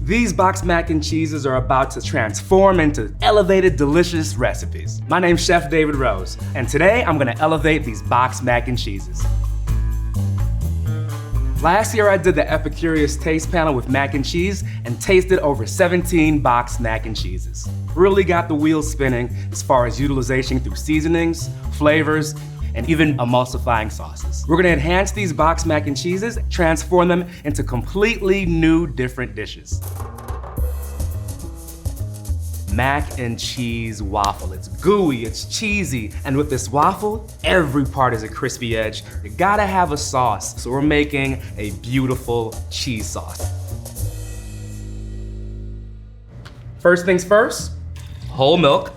These boxed mac and cheeses are about to transform into elevated, delicious recipes. My name's Chef David Rose, and today I'm gonna elevate these boxed mac and cheeses. Last year I did the Epicurious taste panel with mac and cheese and tasted over 17 boxed mac and cheeses. Really got the wheels spinning as far as utilization through seasonings, flavors, and even emulsifying sauces. We're gonna enhance these boxed mac and cheeses, transform them into completely new, different dishes. Mac and cheese waffle. It's gooey, it's cheesy, and with this waffle, every part is a crispy edge. You gotta have a sauce, so we're making a beautiful cheese sauce. First things first, whole milk.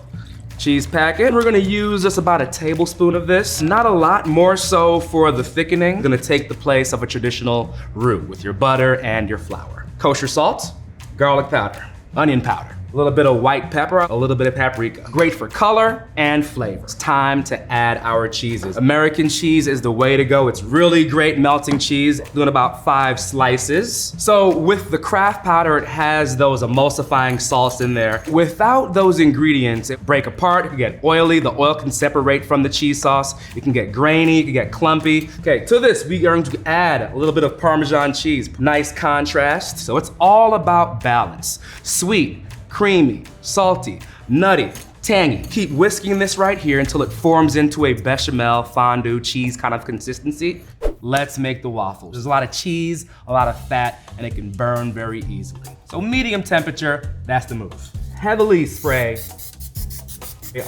Cheese packet. We're gonna use just about a tablespoon of this. Not a lot, more so for the thickening. Gonna take the place of a traditional roux with your butter and your flour. Kosher salt, garlic powder, onion powder, a little bit of white pepper, a little bit of paprika. Great for color and flavor. It's time to add our cheeses. American cheese is the way to go. It's really great melting cheese, doing about 5 slices. So with the Kraft powder, it has those emulsifying salts in there. Without those ingredients, it break apart, it can get oily, the oil can separate from the cheese sauce, it can get grainy, it can get clumpy. Okay, to this, we are going to add a little bit of Parmesan cheese. Nice contrast. So it's all about balance. Sweet, creamy, salty, nutty, tangy. Keep whisking this right here until it forms into a bechamel fondue cheese kind of consistency. Let's make the waffles. There's a lot of cheese, a lot of fat, and it can burn very easily. So medium temperature, that's the move. Heavily spray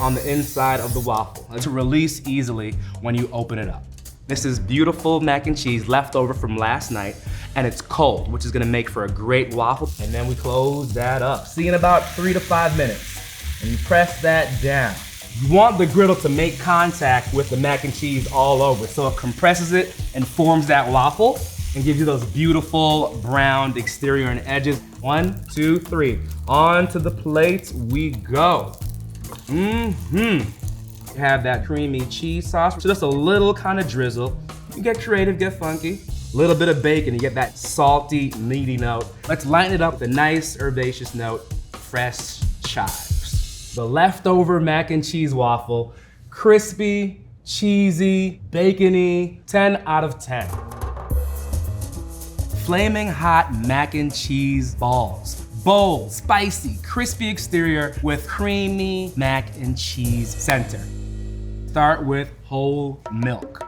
on the inside of the waffle to release easily when you open it up. This is beautiful mac and cheese left over from last night, and it's cold, which is gonna make for a great waffle. And then we close that up. See, in about 3 to 5 minutes, and you press that down. You want the griddle to make contact with the mac and cheese all over, so it compresses it and forms that waffle and gives you those beautiful browned exterior and edges. 1, 2, 3. Onto the plate we go. Have that creamy cheese sauce. So just a little kind of drizzle. You get creative, get funky. A little bit of bacon, you get that salty, meaty note. Let's lighten it up with a nice herbaceous note, fresh chives. The leftover mac and cheese waffle, crispy, cheesy, bacony, 10 out of 10. Flaming hot mac and cheese balls. Bold, spicy, crispy exterior with creamy mac and cheese center. Start with whole milk.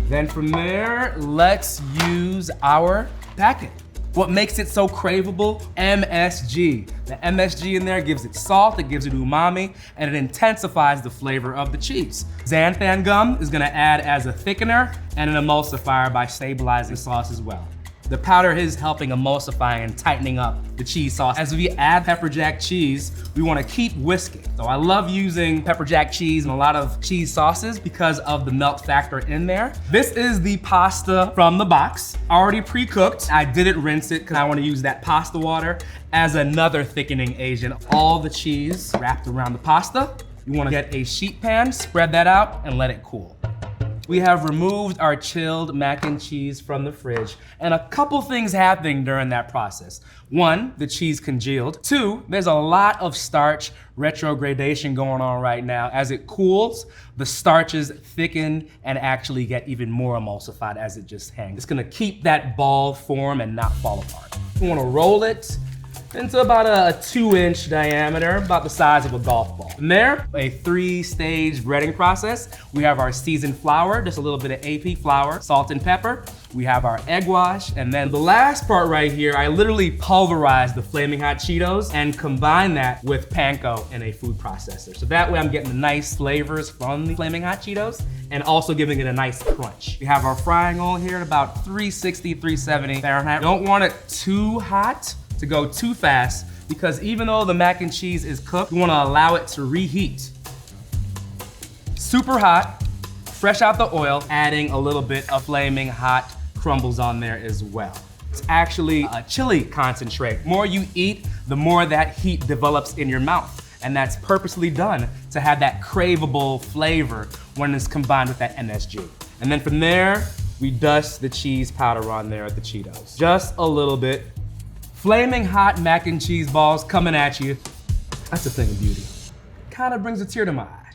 Then from there, let's use our packet. What makes it so craveable? MSG. The MSG in there gives it salt, it gives it umami, and it intensifies the flavor of the cheese. Xanthan gum is gonna add as a thickener and an emulsifier by stabilizing sauce as well. The powder is helping emulsify and tightening up the cheese sauce. As we add pepper jack cheese, we want to keep whisking. So I love using pepper jack cheese in a lot of cheese sauces because of the melt factor in there. This is the pasta from the box, already pre-cooked. I didn't rinse it because I want to use that pasta water as another thickening agent. All the cheese wrapped around the pasta. You want to get a sheet pan, spread that out, and let it cool. We have removed our chilled mac and cheese from the fridge, and a couple things happening during that process. 1, the cheese congealed. 2, there's a lot of starch retrogradation going on right now. As it cools, the starches thicken and actually get even more emulsified as it just hangs. It's gonna keep that ball form and not fall apart. We wanna roll it into about a 2-inch diameter, about the size of a golf ball. From there, a 3-stage breading process. We have our seasoned flour, just a little bit of AP flour, salt and pepper. We have our egg wash, and then the last part right here, I literally pulverized the Flaming Hot Cheetos and combined that with panko in a food processor. So that way I'm getting the nice flavors from the Flaming Hot Cheetos and also giving it a nice crunch. We have our frying oil here at about 360, 370 Fahrenheit. Don't want it too hot to go too fast, because even though the mac and cheese is cooked, we wanna allow it to reheat. Super hot, fresh out the oil, adding a little bit of Flaming Hot crumbles on there as well. It's actually a chili concentrate. The more you eat, the more that heat develops in your mouth. And that's purposely done to have that craveable flavor when it's combined with that MSG. And then from there, we dust the cheese powder on there at the Cheetos. Just a little bit. Flaming hot mac and cheese balls coming at you. That's a thing of beauty. Kind of brings a tear to my eye.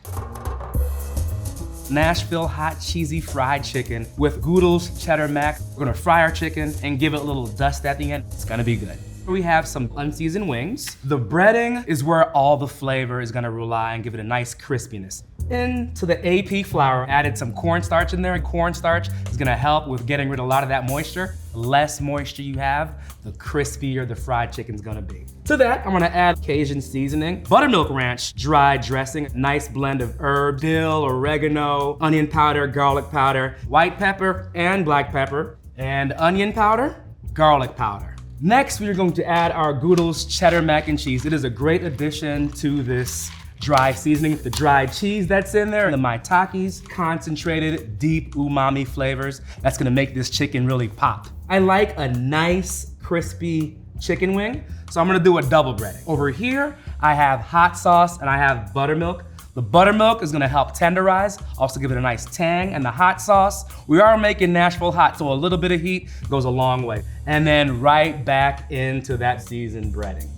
Nashville hot cheesy fried chicken with Goodles cheddar mac. We're gonna fry our chicken and give it a little dust at the end. It's gonna be good. We have some unseasoned wings. The breading is where all the flavor is gonna rely and give it a nice crispiness. Into the AP flour, added some cornstarch in there, and cornstarch is gonna help with getting rid of a lot of that moisture. The less moisture you have, the crispier the fried chicken's gonna be. To that, I'm gonna add Cajun seasoning, buttermilk ranch, dry dressing, nice blend of herb, dill, oregano, onion powder, garlic powder, white pepper and black pepper, and onion powder, garlic powder. Next, we are going to add our Goodles cheddar mac and cheese. It is a great addition to this dry seasoning. The dried cheese that's in there, and the maitakes, concentrated, deep umami flavors. That's gonna make this chicken really pop. I like a nice, crispy chicken wing, so I'm gonna do a double breading. Over here, I have hot sauce and I have buttermilk. The buttermilk is gonna help tenderize, also give it a nice tang, and the hot sauce, we are making Nashville hot, so a little bit of heat goes a long way. And then right back into that seasoned breading.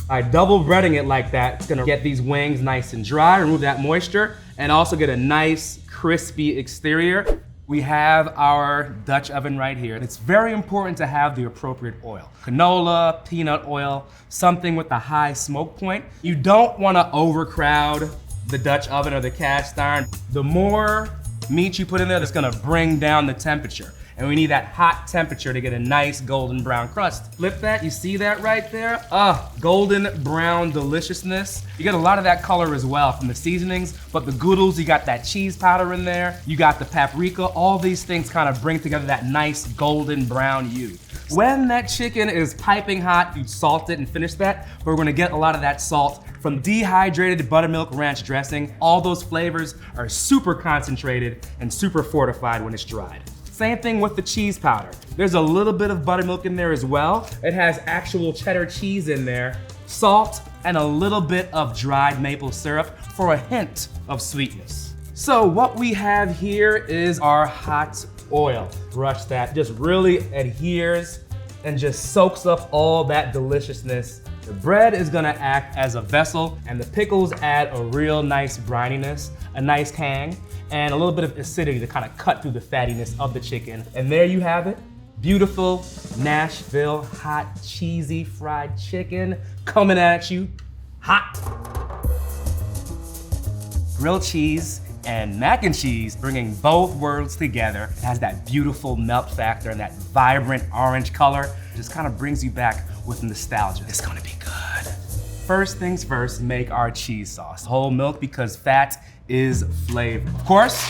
By double breading it like that, it's gonna get these wings nice and dry, remove that moisture, and also get a nice crispy exterior. We have our Dutch oven right here. It's very important to have the appropriate oil. Canola, peanut oil, something with a high smoke point. You don't wanna overcrowd the Dutch oven or the cast iron. The more meat you put in there, that's gonna bring down the temperature. And we need that hot temperature to get a nice golden brown crust. Flip that, you see that right there? Golden brown deliciousness. You get a lot of that color as well from the seasonings, but the Goodles, you got that cheese powder in there, you got the paprika, all these things kind of bring together that nice golden brown hue. When that chicken is piping hot, you salt it and finish that, but we're gonna get a lot of that salt from dehydrated buttermilk ranch dressing. All those flavors are super concentrated and super fortified when it's dried. Same thing with the cheese powder. There's a little bit of buttermilk in there as well. It has actual cheddar cheese in there, salt, and a little bit of dried maple syrup for a hint of sweetness. So what we have here is our hot oil. Brush that, just really adheres and just soaks up all that deliciousness. The bread is gonna act as a vessel, and the pickles add a real nice brininess, a nice tang, and a little bit of acidity to kind of cut through the fattiness of the chicken. And there you have it. Beautiful Nashville hot cheesy fried chicken coming at you hot. Grilled cheese and mac and cheese, bringing both worlds together. It has that beautiful melt factor and that vibrant orange color. It just kind of brings you back with nostalgia. It's gonna be good. First things first, make our cheese sauce. Whole milk, because fat is flavor. Of course,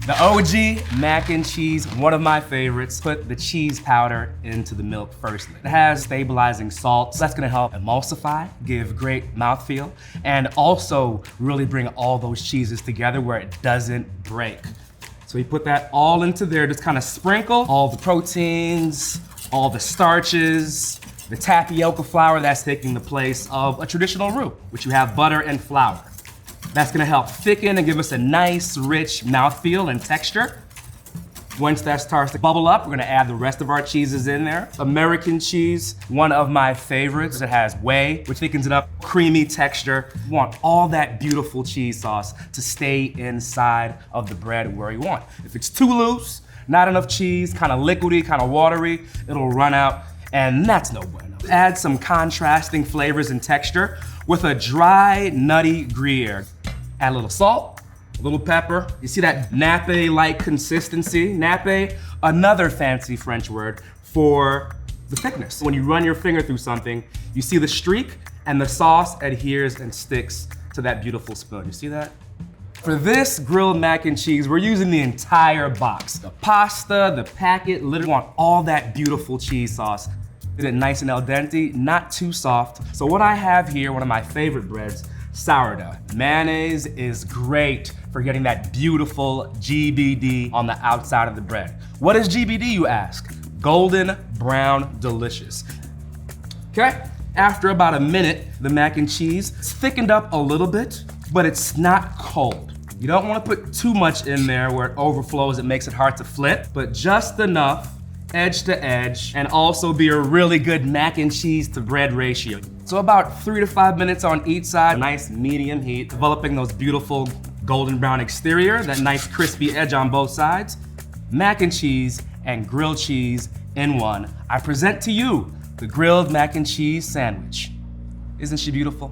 the OG mac and cheese, one of my favorites. Put the cheese powder into the milk firstly. It has stabilizing salt, so that's gonna help emulsify, give great mouthfeel, and also really bring all those cheeses together where it doesn't break. So you put that all into there, just kind of sprinkle all the proteins, all the starches, the tapioca flour that's taking the place of a traditional roux, which you have butter and flour. That's gonna help thicken and give us a nice, rich mouthfeel and texture. Once that starts to bubble up, we're gonna add the rest of our cheeses in there. American cheese, one of my favorites. It has whey, which thickens it up, creamy texture. You want all that beautiful cheese sauce to stay inside of the bread where you want. If it's too loose, not enough cheese, kind of liquidy, kind of watery, it'll run out, and that's no bueno. Add some contrasting flavors and texture with a dry, nutty Gruyere. Add a little salt, a little pepper. You see that nappe-like consistency? Nappe, another fancy French word for the thickness. When you run your finger through something, you see the streak, and the sauce adheres and sticks to that beautiful spoon. You see that? For this grilled mac and cheese, we're using the entire box. The pasta, the packet, literally want all that beautiful cheese sauce. Get it nice and al dente, not too soft. So what I have here, one of my favorite breads, sourdough. Mayonnaise is great for getting that beautiful GBD on the outside of the bread. What is GBD, you ask? Golden brown delicious. Okay, after about a minute, the mac and cheese is thickened up a little bit, but it's not cold. You don't want to put too much in there where it overflows, it makes it hard to flip, but just enough edge to edge, and also be a really good mac and cheese to bread ratio. So about 3 to 5 minutes on each side, nice medium heat, developing those beautiful golden brown exterior, that nice crispy edge on both sides. Mac and cheese and grilled cheese in one. I present to you the grilled mac and cheese sandwich. Isn't she beautiful?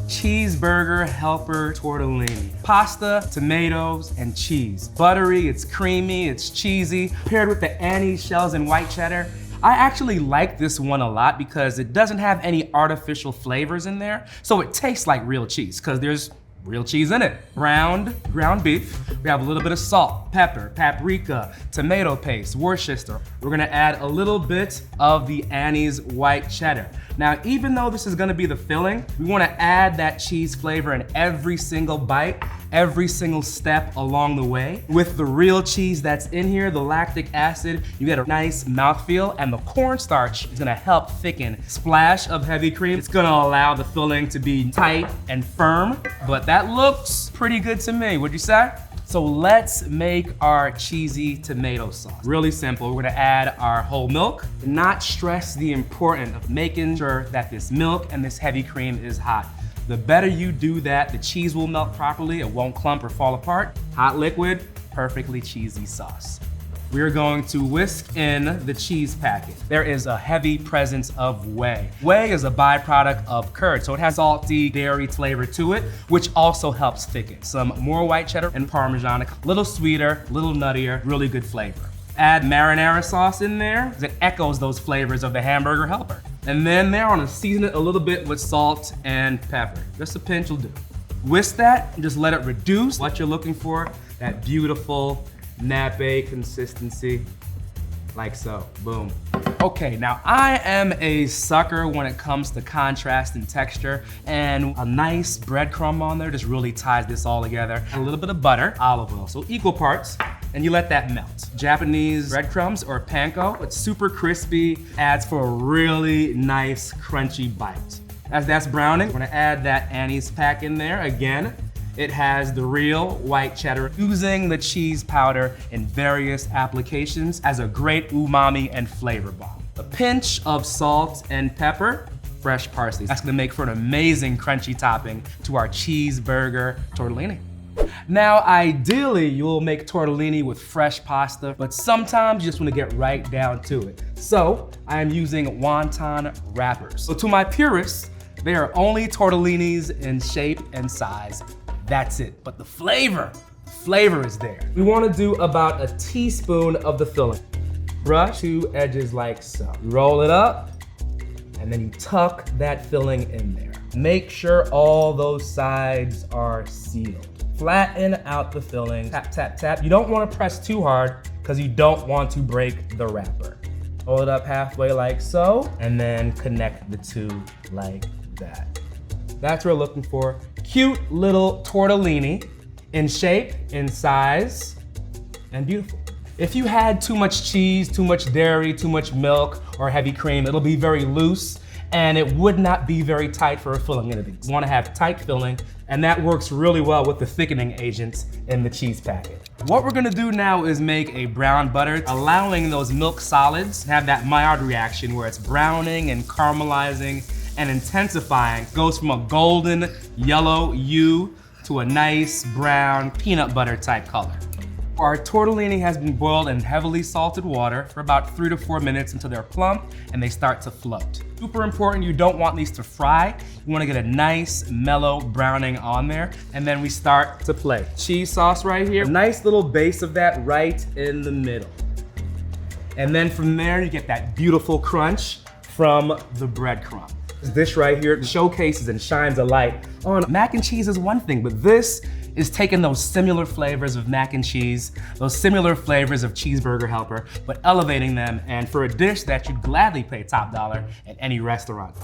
Cheeseburger helper tortellini. Pasta, tomatoes, and cheese. Buttery, it's creamy, it's cheesy, paired with the anise shells and white cheddar. I actually like this one a lot because it doesn't have any artificial flavors in there, so it tastes like real cheese, because there's real cheese in it. Ground beef. We have a little bit of salt, pepper, paprika, tomato paste, Worcester. We're gonna add a little bit of the anise white cheddar. Now, even though this is gonna be the filling, we wanna add that cheese flavor in every single bite, every single step along the way. With the real cheese that's in here, the lactic acid, you get a nice mouthfeel, and the cornstarch is gonna help thicken. Splash of heavy cream. It's gonna allow the filling to be tight and firm, but that looks pretty good to me, would you say? So let's make our cheesy tomato sauce. Really simple. We're gonna add our whole milk, not stress the importance of making sure that this milk and this heavy cream is hot. The better you do that, the cheese will melt properly, it won't clump or fall apart. Hot liquid, perfectly cheesy sauce. We're going to whisk in the cheese packet. There is a heavy presence of whey. Whey is a byproduct of curd, so it has salty dairy flavor to it, which also helps thicken. Some more white cheddar and Parmesan, a little sweeter, a little nuttier, really good flavor. Add marinara sauce in there, because it echoes those flavors of the hamburger helper. And then there, I want to season it a little bit with salt and pepper. Just a pinch will do. Whisk that and just let it reduce what you're looking for, that beautiful nappe consistency, like so, boom. Okay, now I am a sucker when it comes to contrast and texture, and a nice breadcrumb on there just really ties this all together. A little bit of butter, olive oil, so equal parts, and you let that melt. Japanese breadcrumbs or panko, it's super crispy, adds for a really nice crunchy bite. As that's browning, we're gonna add that anise pack in there again. It has the real white cheddar, using the cheese powder in various applications as a great umami and flavor bomb. A pinch of salt and pepper, fresh parsley. That's gonna make for an amazing crunchy topping to our cheeseburger tortellini. Now, ideally, you'll make tortellini with fresh pasta, but sometimes you just wanna get right down to it. So, I am using wonton wrappers. So to my purists, they are only tortellinis in shape and size. That's it, but the flavor is there. We wanna do about a teaspoon of the filling. Brush two edges like so. Roll it up, and then you tuck that filling in there. Make sure all those sides are sealed. Flatten out the filling, tap, tap, tap. You don't wanna press too hard because you don't want to break the wrapper. Hold it up halfway like so, and then connect the two like that. That's what we're looking for. Cute little tortellini in shape, in size, and beautiful. If you had too much cheese, too much dairy, too much milk, or heavy cream, it'll be very loose, and it would not be very tight for a filling anything. You wanna have tight filling, and that works really well with the thickening agents in the cheese packet. What we're gonna do now is make a brown butter, allowing those milk solids to have that Maillard reaction where it's browning and caramelizing and intensifying. Goes from a golden yellow hue to a nice brown peanut butter type color. Our tortellini has been boiled in heavily salted water for about 3 to 4 minutes until they're plump and they start to float. Super important, you don't want these to fry. You wanna get a nice mellow browning on there, and then we start to play. Cheese sauce right here, a nice little base of that right in the middle. And then from there, you get that beautiful crunch from the breadcrumb. This right here showcases and shines a light on mac and cheese is one thing, but this is taking those similar flavors of mac and cheese, those similar flavors of cheeseburger helper, but elevating them, and for a dish that you'd gladly pay top dollar at any restaurant.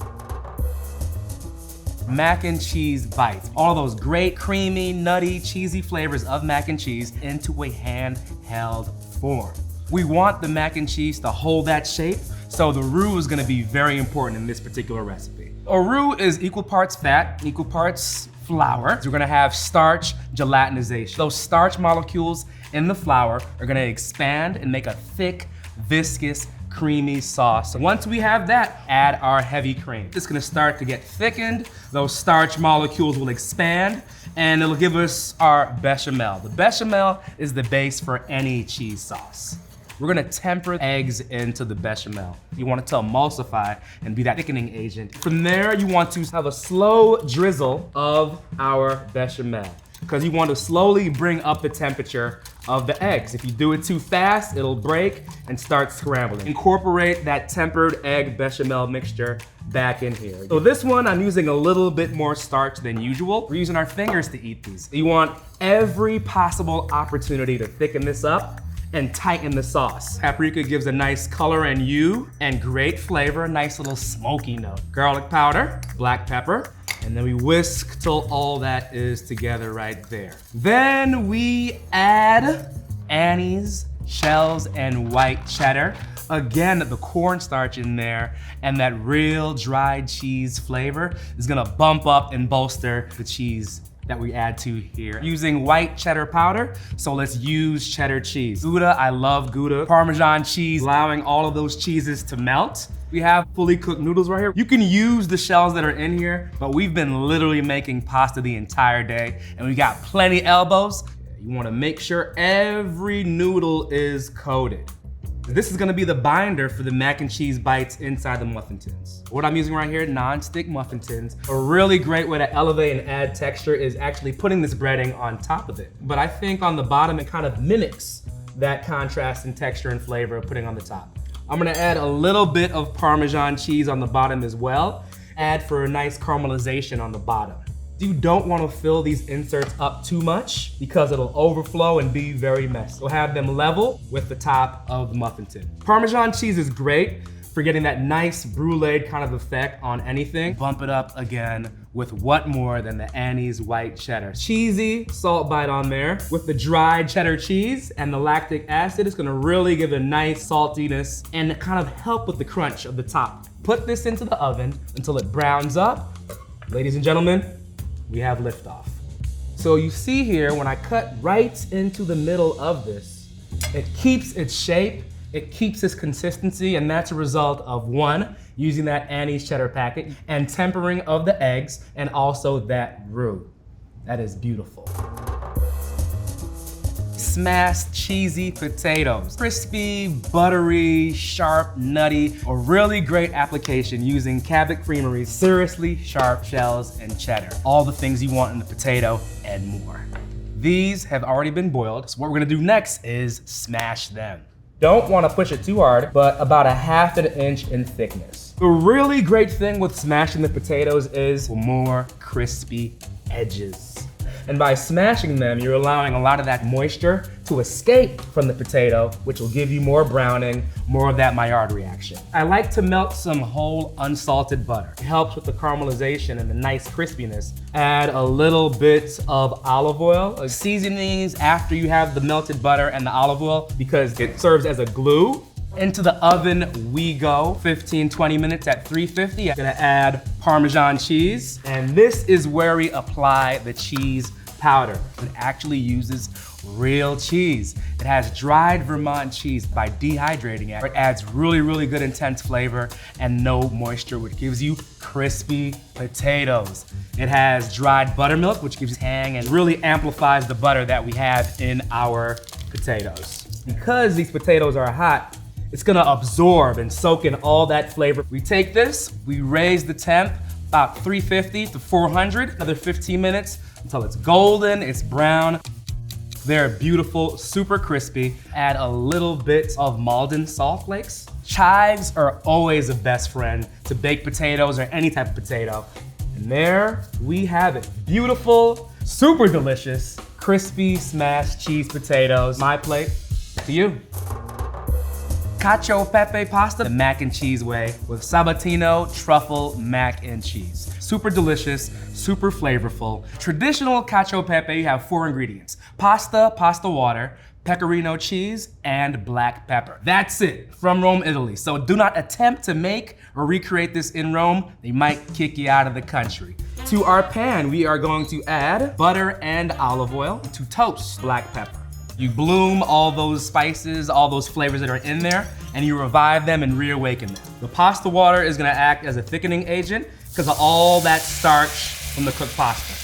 Mac and cheese bites. All those great creamy, nutty, cheesy flavors of mac and cheese into a handheld form. We want the mac and cheese to hold that shape, so the roux is gonna be very important in this particular recipe. A roux is equal parts fat, equal parts flour. We're gonna have starch gelatinization. Those starch molecules in the flour are gonna expand and make a thick, viscous, creamy sauce. Once we have that, add our heavy cream. It's gonna start to get thickened. Those starch molecules will expand and it'll give us our bechamel. The bechamel is the base for any cheese sauce. We're gonna temper eggs into the bechamel. You want it to emulsify and be that thickening agent. From there, you want to have a slow drizzle of our bechamel, because you want to slowly bring up the temperature of the eggs. If you do it too fast, it'll break and start scrambling. Incorporate that tempered egg bechamel mixture back in here. So this one, I'm using a little bit more starch than usual. We're using our fingers to eat these. You want every possible opportunity to thicken this up and tighten the sauce. Paprika gives a nice color and hue and great flavor, nice little smoky note. Garlic powder, black pepper, and then we whisk till all that is together right there. Then we add anise, shells, and white cheddar. Again, the cornstarch in there and that real dried cheese flavor is gonna bump up and bolster the cheese that we add to here. Using white cheddar powder, so let's use cheddar cheese. Gouda, I love Gouda. Parmesan cheese, allowing all of those cheeses to melt. We have fully cooked noodles right here. You can use the shells that are in here, but we've been literally making pasta the entire day and we got plenty elbows. You wanna make sure every noodle is coated. This is gonna be the binder for the mac and cheese bites inside the muffin tins. What I'm using right here, non-stick muffin tins. A really great way to elevate and add texture is actually putting this breading on top of it. But I think on the bottom, it kind of mimics that contrast in texture and flavor of putting on the top. I'm gonna add a little bit of Parmesan cheese on the bottom as well. Add for a nice caramelization on the bottom. You don't want to fill these inserts up too much because it'll overflow and be very messy. We'll have them level with the top of the muffin tin. Parmesan cheese is great for getting that nice brulee kind of effect on anything. Bump it up again with what more than the anise white cheddar. Cheesy salt bite on there with the dried cheddar cheese and the lactic acid. It's gonna really give a nice saltiness and kind of help with the crunch of the top. Put this into the oven until it browns up. Ladies and gentlemen, we have liftoff. So you see here, when I cut right into the middle of this, it keeps its shape, it keeps its consistency, and that's a result of one, using that anise cheddar packet, and tempering of the eggs, and also that roux. That is beautiful. Smashed cheesy potatoes. Crispy, buttery, sharp, nutty, a really great application using Cabot Creamery's seriously sharp shells and cheddar. All the things you want in the potato and more. These have already been boiled, so what we're gonna do next is smash them. Don't wanna push it too hard, but about 1/2 inch in thickness. The really great thing with smashing the potatoes is more crispy edges. And by smashing them, you're allowing a lot of that moisture to escape from the potato, which will give you more browning, more of that Maillard reaction. I like to melt some whole unsalted butter. It helps with the caramelization and the nice crispiness. Add a little bit of olive oil. Season these after you have the melted butter and the olive oil because it serves as a glue. Into the oven we go, 15-20 minutes at 350. I'm gonna add Parmesan cheese, and this is where we apply the cheese powder. It actually uses real cheese. It has dried Vermont cheese. By dehydrating it, it adds really, really good intense flavor and no moisture, which gives you crispy potatoes. It has dried buttermilk, which gives tang and really amplifies the butter that we have in our potatoes. Because these potatoes are hot, it's gonna absorb and soak in all that flavor. We take this, we raise the temp about 350 to 400, another 15 minutes until it's golden, it's brown. They're beautiful, super crispy. Add a little bit of Maldon salt flakes. Chives are always a best friend to baked potatoes or any type of potato. And there we have it. Beautiful, super delicious, crispy smashed cheese potatoes. My plate, to you. Cacio Pepe pasta, the mac and cheese way, with Sabatino truffle mac and cheese. Super delicious, super flavorful. Traditional Cacio Pepe, you have 4 ingredients: pasta, pasta water, pecorino cheese, and black pepper. That's it, from Rome, Italy. So do not attempt to make or recreate this in Rome. They might kick you out of the country. To our pan, we are going to add butter and olive oil to toast black pepper. You bloom all those spices, all those flavors that are in there, and you revive them and reawaken them. The pasta water is gonna act as a thickening agent because of all that starch from the cooked pasta.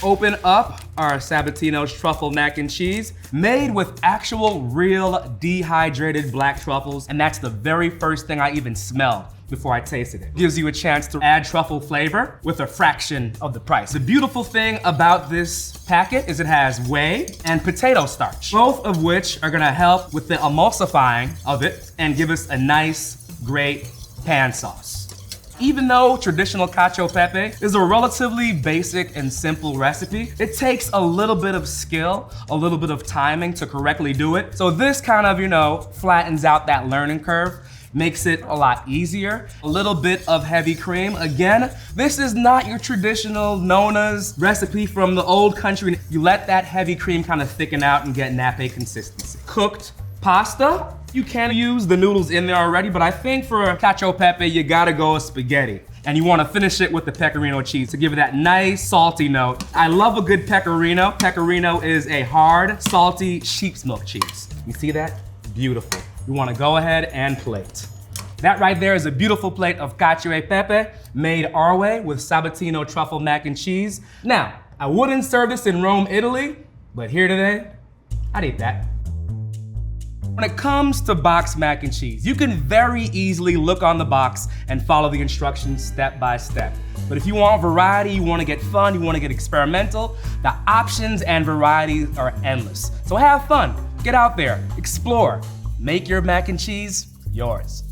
Open up our Sabatino's truffle mac and cheese, made with actual real dehydrated black truffles, and that's the very first thing I even smelled before I tasted it. Gives you a chance to add truffle flavor with a fraction of the price. The beautiful thing about this packet is it has whey and potato starch, both of which are gonna help with the emulsifying of it and give us a nice, great pan sauce. Even though traditional cacio pepe is a relatively basic and simple recipe, it takes a little bit of skill, a little bit of timing to correctly do it. So this kind of, flattens out that learning curve, makes it a lot easier. A little bit of heavy cream. Again, this is not your traditional Nona's recipe from the old country. You let that heavy cream kind of thicken out and get nappe consistency. Cooked pasta, you can use the noodles in there already, but I think for cacio pepe, you gotta go with spaghetti. And you wanna finish it with the pecorino cheese to give it that nice salty note. I love a good pecorino. Pecorino is a hard, salty sheep's milk cheese. You see that? Beautiful. You wanna go ahead and plate. That right there is a beautiful plate of cacio e pepe made our way with Sabatino truffle mac and cheese. Now, I wouldn't serve this in Rome, Italy, but here today, I'd eat that. When it comes to boxed mac and cheese, you can very easily look on the box and follow the instructions step by step. But if you want variety, you want to get fun, you want to get experimental, the options and varieties are endless. So have fun, get out there, explore, make your mac and cheese yours.